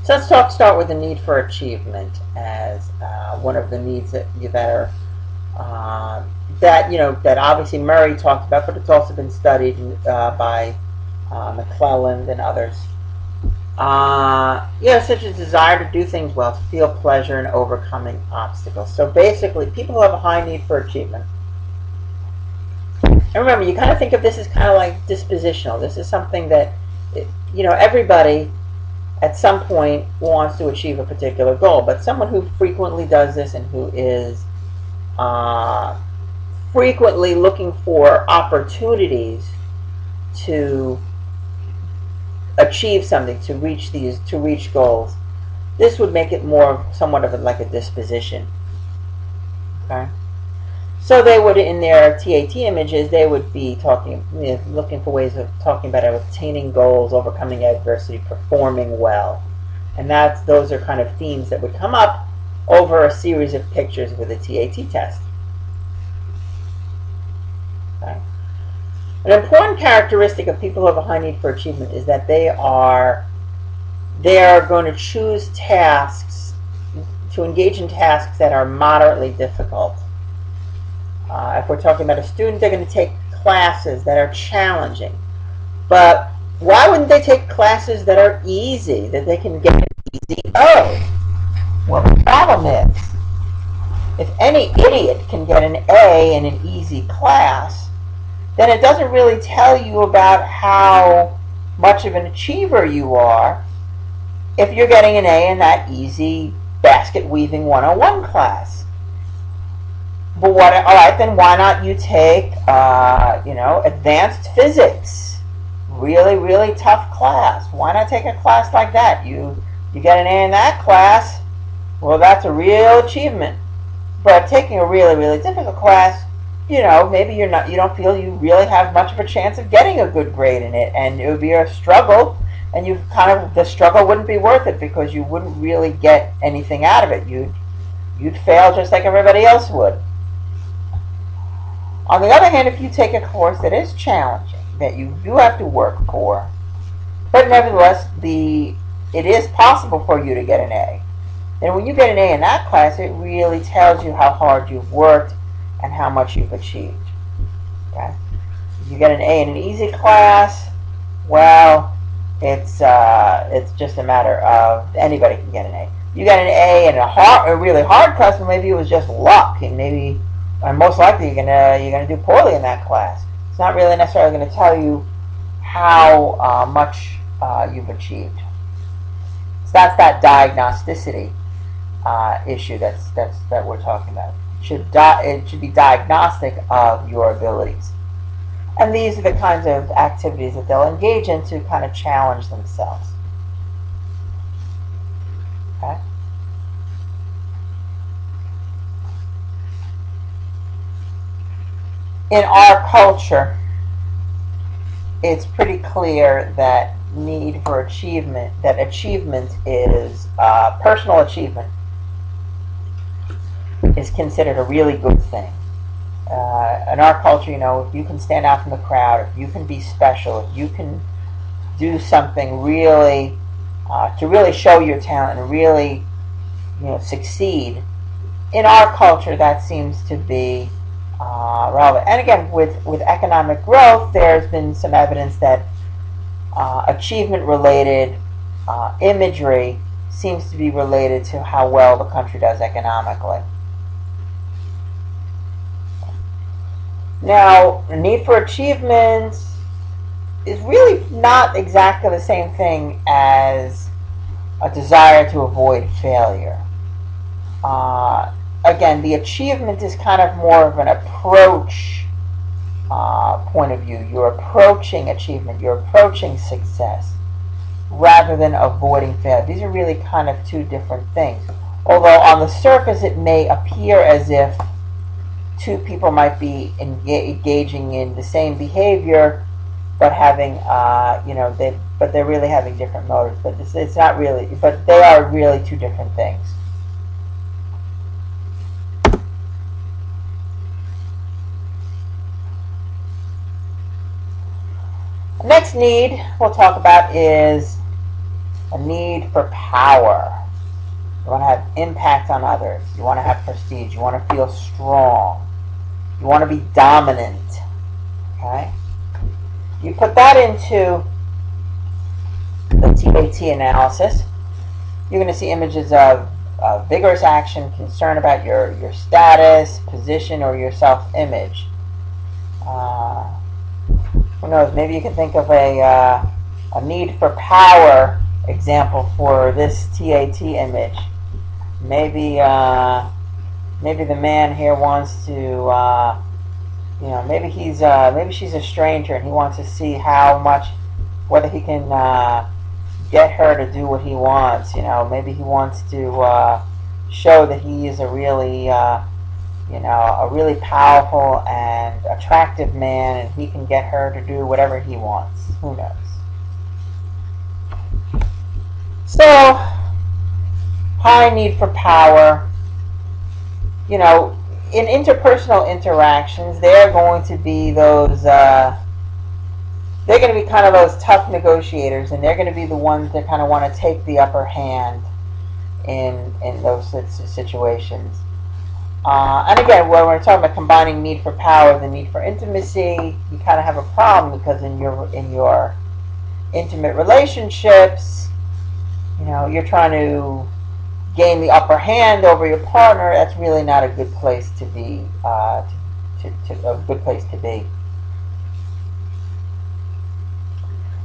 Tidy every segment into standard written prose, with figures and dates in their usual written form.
So let's start with the need for achievement as one of the needs that are that obviously Murray talked about, but it's also been studied by McClelland and others. Such as desire to do things well, to feel pleasure in overcoming obstacles. So basically, people who have a high need for achievement. And remember, you kind of think of this as kind of like dispositional. This is something that, everybody at some point wants to achieve a particular goal, but someone who frequently does this and who is frequently looking for opportunities to achieve something, to reach goals, this would make it more somewhat of like a disposition. Okay, so they would, in their TAT images, they would be looking for ways of talking about obtaining goals, overcoming adversity, performing well, and those are kind of themes that would come up over a series of pictures with a TAT test. Okay. An important characteristic of people who have a high need for achievement is that they are going to choose tasks, to engage in tasks that are moderately difficult. If we're talking about a student, they're going to take classes that are challenging. But why wouldn't they take classes that are easy, that they can get an easy O? Well, the problem is, if any idiot can get an A in an easy class, then it doesn't really tell you about how much of an achiever you are if you're getting an A in that easy basket weaving 101 class. But alright, then why not you take, advanced physics? Really, really tough class. Why not take a class like that? You get an A in that class, well, that's a real achievement. But taking a really, really difficult class, maybe you don't feel you really have much of a chance of getting a good grade in it, and it would be a struggle, and the struggle wouldn't be worth it because you wouldn't really get anything out of it. You'd fail just like everybody else would. On the other hand, if you take a course that is challenging, that you do have to work for, but nevertheless it is possible for you to get an A, then when you get an A in that class, it really tells you how hard you've worked and how much you've achieved. Okay? If you get an A in an easy class, well, it's just a matter of anybody can get an A. You got an A in a really hard class, but maybe it was just luck, and most likely you're gonna do poorly in that class. It's not really necessarily going to tell you how much you've achieved. So that's that diagnosticity issue that we're talking about. It should be diagnostic of your abilities. And these are the kinds of activities that they'll engage in to kind of challenge themselves. Okay? In our culture, it's pretty clear that need for achievement, that achievement is personal achievement is considered a really good thing. In our culture, if you can stand out from the crowd, if you can be special, if you can do something really to really show your talent and really succeed, in our culture that seems to be relevant. And again, with economic growth, there's been some evidence that achievement-related imagery seems to be related to how well the country does economically. Now, the need for achievement is really not exactly the same thing as a desire to avoid failure. Again, the achievement is kind of more of an approach point of view. You're approaching achievement, you're approaching success, rather than avoiding failure. These are really kind of two different things. Although on the surface it may appear as if two people might be engaging in the same behavior, but having, but they're really having different motives. But it's not really, but they are really two different things. Next need we'll talk about is a need for power. You want to have impact on others. You want to have prestige. You want to feel strong. You want to be dominant. Okay? You put that into the TAT analysis, you're going to see images of vigorous action, concern about your status, position, or your self-image. Who knows? Maybe you can think of a need for power example for this TAT image. Maybe maybe the man here wants to, maybe she's a stranger and he wants to see whether he can get her to do what he wants. Maybe he wants to show that he is a really powerful and attractive man, and he can get her to do whatever he wants. Who knows? So, high need for power. In interpersonal interactions, they're going to be those. They're going to be kind of those tough negotiators, and they're going to be the ones that kind of want to take the upper hand in those situations. And again, when we're talking about combining need for power and the need for intimacy, you kind of have a problem, because in your intimate relationships, you're trying to gain the upper hand over your partner. That's really not a good place to be. A good place to be.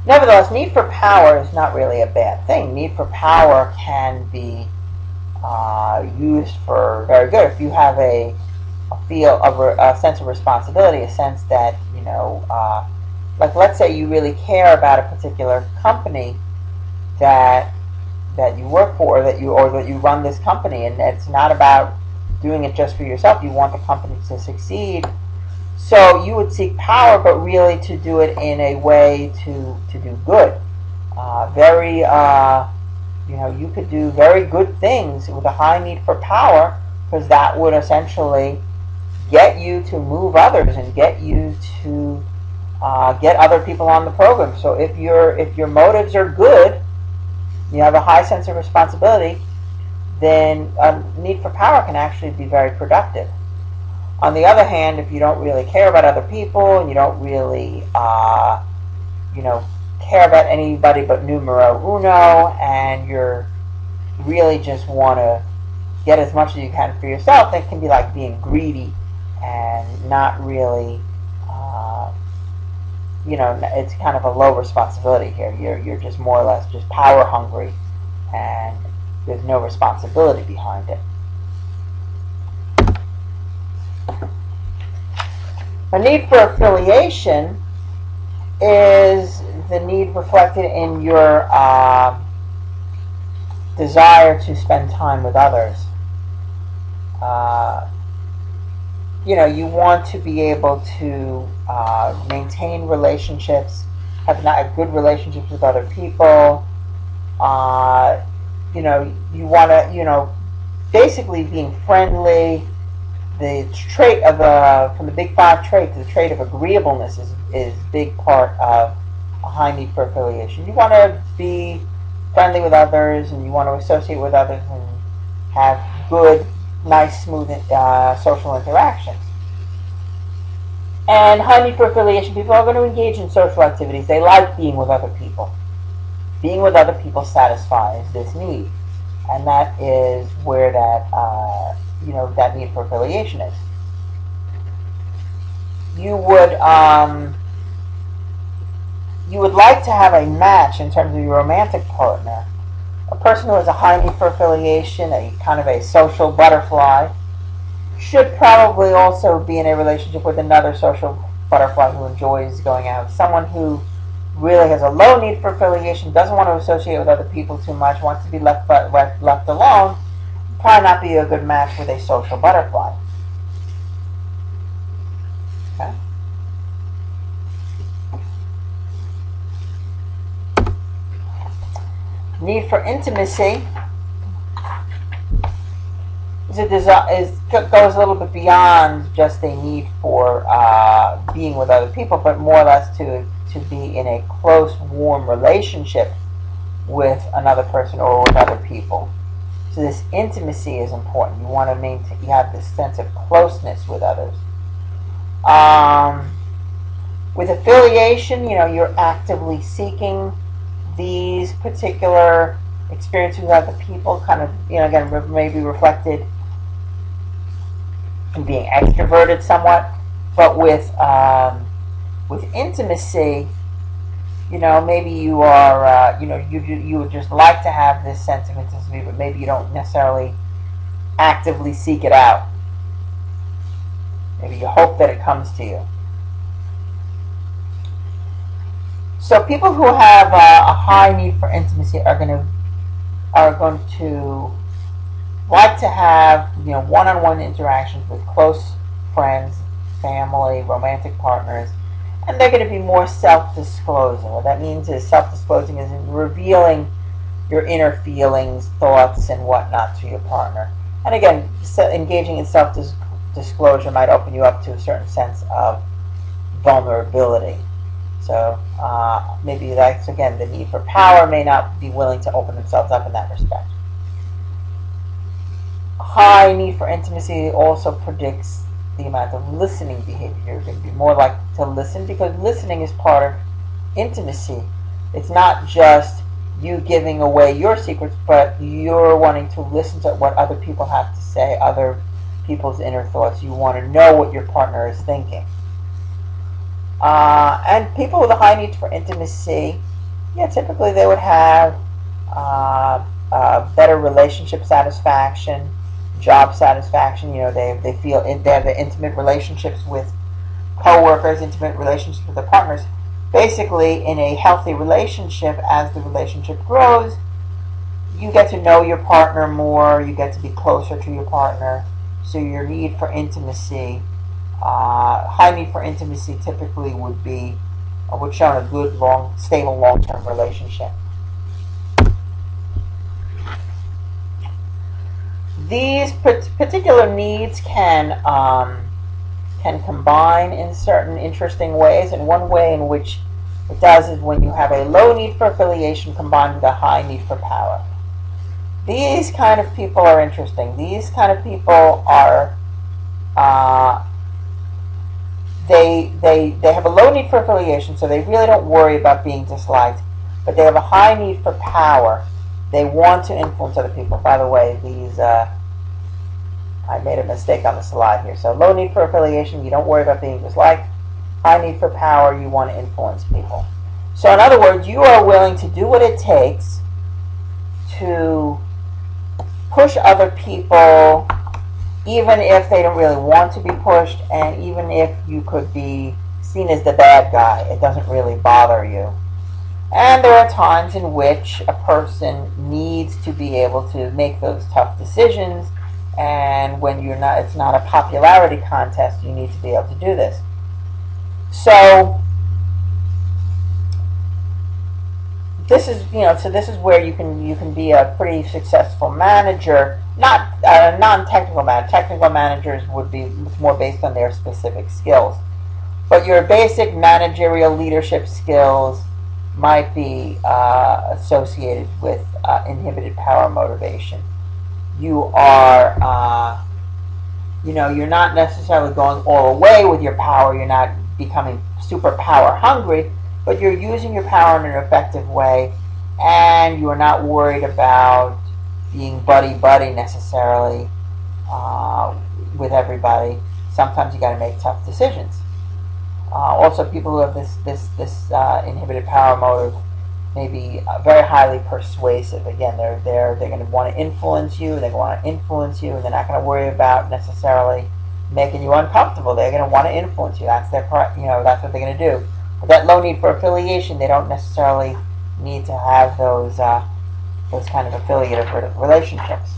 Nevertheless, need for power is not really a bad thing. Need for power can be used for very good. If you have a sense of responsibility, a sense that, like let's say you really care about a particular company that you work for, or that you run this company, and it's not about doing it just for yourself. You want the company to succeed. So you would seek power, but really to do it in a way to do good. You could do very good things with a high need for power, because that would essentially get you to move others and get you to get other people on the program. So if your motives are good, you have a high sense of responsibility, then a need for power can actually be very productive. On the other hand, if you don't really care about other people, and you don't really, care about anybody but numero uno, and you're really just want to get as much as you can for yourself, it can be like being greedy and not really, it's kind of a low responsibility here. You're just more or less just power hungry, and there's no responsibility behind it. A need for affiliation is the need reflected in your desire to spend time with others. You want to be able to maintain relationships, have good relationships with other people. You want to, basically being friendly. The trait of from the big five traits, the trait of agreeableness is a big part of a high need for affiliation. You want to be friendly with others, and you want to associate with others and have good, nice, smooth social interactions. And high need for affiliation people are going to engage in social activities. They like being with other people. Being with other people satisfies this need, and that is where that that need for affiliation is. You would like to have a match in terms of your romantic partner. A person who has a high need for affiliation, a kind of a social butterfly, should probably also be in a relationship with another social butterfly who enjoys going out. Someone who really has a low need for affiliation, doesn't want to associate with other people too much, wants to be left alone, probably not be a good match with a social butterfly. Okay? Need for intimacy goes a little bit beyond just a need for being with other people, but more or less to be in a close, warm relationship with another person or with other people. So this intimacy is important. You want to maintain, you have this sense of closeness with others. With affiliation, you're actively seeking these particular experiences with other people, kind of, again, maybe reflected in being extroverted somewhat. But with intimacy, maybe you are, you would just like to have this sense of intimacy, but maybe you don't necessarily actively seek it out. Maybe you hope that it comes to you. So people who have a high need for intimacy are going to like to have one-on-one interactions with close friends, family, romantic partners, and they're going to be more self-disclosing. What that means is self-disclosing is revealing your inner feelings, thoughts, and whatnot to your partner. And again, engaging in self-disclosure might open you up to a certain sense of vulnerability. So maybe that's, again, the need for power may not be willing to open themselves up in that respect. High need for intimacy also predicts the amount of listening behavior. You're going to be more likely to listen, because listening is part of intimacy. It's not just you giving away your secrets, but you're wanting to listen to what other people have to say, other people's inner thoughts. You want to know what your partner is thinking. And people with a high need for intimacy, typically they would have better relationship satisfaction, job satisfaction. They feel they have intimate relationships with co-workers, intimate relationships with their partners. Basically, in a healthy relationship, as the relationship grows, you get to know your partner more, you get to be closer to your partner, so your need for intimacy, high need for intimacy typically would show in a good, stable, long-term relationship. These particular needs can combine in certain interesting ways, and one way in which it does is when you have a low need for affiliation combined with a high need for power. These kind of people are interesting. These kind of people are they have a low need for affiliation, so they really don't worry about being disliked, but they have a high need for power. They want to influence other people. By the way, I made a mistake on the slide here. So low need for affiliation, you don't worry about being disliked. High need for power, you want to influence people. So in other words, you are willing to do what it takes to push other people, even if they don't really want to be pushed, and even if you could be seen as the bad guy, it doesn't really bother you. And there are times in which a person needs to be able to make those tough decisions, and when it's not a popularity contest, you need to be able to do this. So this is where you can be a pretty successful manager, not a non-technical manager. Technical managers would be more based on their specific skills, but your basic managerial leadership skills might be associated with inhibited power motivation. You are, you're not necessarily going all the way with your power. You're not becoming super power hungry, but you're using your power in an effective way, and you are not worried about being buddy-buddy necessarily with everybody. Sometimes you got to make tough decisions. Also, people who have this inhibited power motive may be very highly persuasive. Again, they're going to want to influence you. They're going to want to influence you, and they're not going to worry about necessarily making you uncomfortable. They're going to want to influence you. That's that's what they're going to do. But that low need for affiliation, they don't necessarily need to have those kind of affiliative relationships.